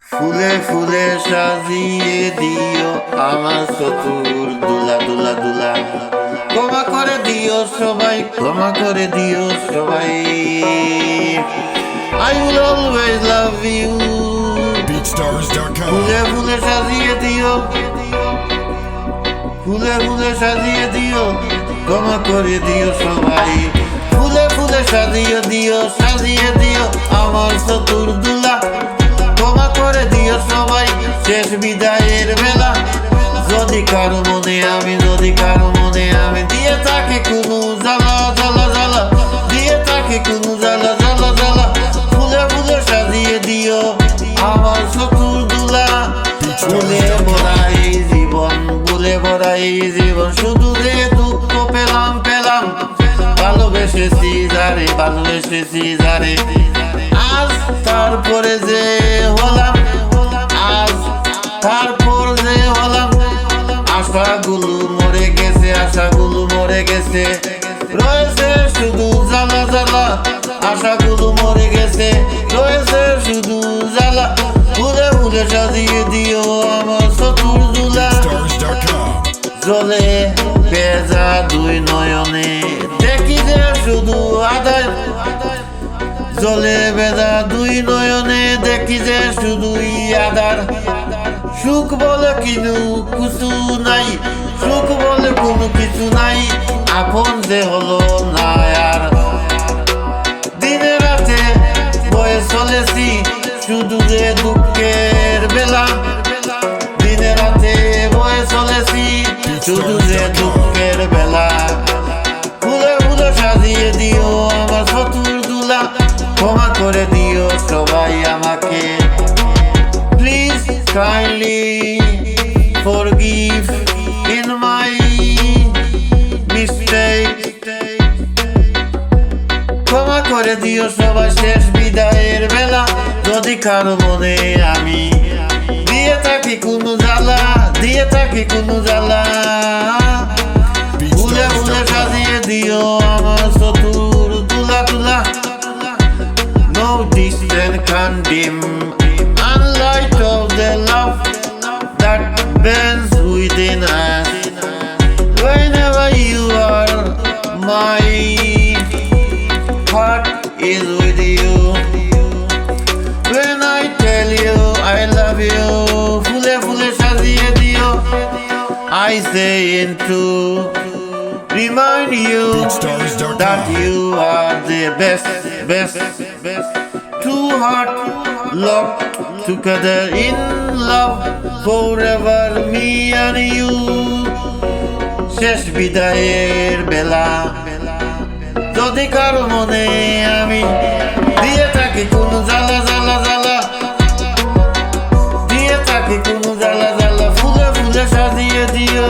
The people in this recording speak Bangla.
ফুলে ফুলে সাজিয়ে দিও আমার চতুর দুলা দুলা দুলা। ক্ষমা করে দিও সবাই, ক্ষমা করে দিও সবাই। I will always love you. BeatStars.com. ফুলে ফুলে সাজিয়ে দিও, ফুলে ফুলে সাজিয়ে দিও, ক্ষমা করে দিও সবাই। ফুলে ফুলে সাজিয়ে দিও, সাজিয়ে দিও আমার চতুর দুলা। ক্ষমা করে দিও সবাই, শেষ বিদায়ের বেলা। যদি কারো মনে আমি, যদি কারো মনে আমি দিয়ে থাকে কোনো জ্বালা জ্বালা জ্বালা, দিয়ে থাকে কোনো জ্বালা জ্বালা জ্বালা, ফুলে ফুলে সাজিয়ে দিও আমার চতুর দুলা। ফুলে ভরা এই জীবন, ফুলে ভরা এই জীবন, শুধু যে দুঃখ পেলাম পেলাম। ভালোবেসেছি যারে, ভালোবেসেছি যারে, আজ তারপরে যে হলাম, আজ তারপর যে হলাম। আশাগুলো মরে গেছে, আশাগুলো মরে গেছে, রয়েছে শুধু জ্বালা জ্বালা। আশাগুলো মরে গেছে, রয়েছে শুধু জ্বালা। ফুলে ফুলে সাজিয়ে দিও আমার চতুর দুলা। BeatStars.com. জলে ভেজা দুই নয়নে দেখি যে শুধু আধার। জলে ভেজা দুই নয়নে দেখি যে শুধুই আধার। সুখ বলে কিনু কিছু নাই, সুখ বলে কোনো কিছু নাই, আপন যে হলো না আর। দিনে রাতে বয়ে চলেছি শুধু যে দুঃখের বেলা। দিনে রাতে বয়ে চলেছি শুধু যে দুঃখের বেলা। ফুলে ফুলে সাজিয়ে দিও আমার চতুর দুলা। ক্ষমা করে দিও সবাই আমাকে, please kindly forgive in my mistake. ক্ষমা করে দিও সবাই শেষ বিদায়ের বেলা। যদি কারো মনে আমি দিয়ে থাকি কোনো জ্বালা, দিয়ে থাকি কোনো জ্বালা, ফুলে ফুলে সাজিয়ে দিও আমার চতুর দুলা দুলা। No distance can dim and light of the love that burns within us. Whenever you are, my heart is with you. When I tell you I love you, ফুলে ফুলে সাজিয়ে দিও। I say to remind you that you are the best, best, best. Two hearts locked together in love forever, me and you. শেষ বিদায়ের বেলা। যদি কারো মনে আমি দিয়ে থাকি কোনো জ্বালা জ্বালা জ্বালা, দিয়ে থাকি কোনো জ্বালা জ্বালা, ফুলে ফুলে সাজিয়ে দিও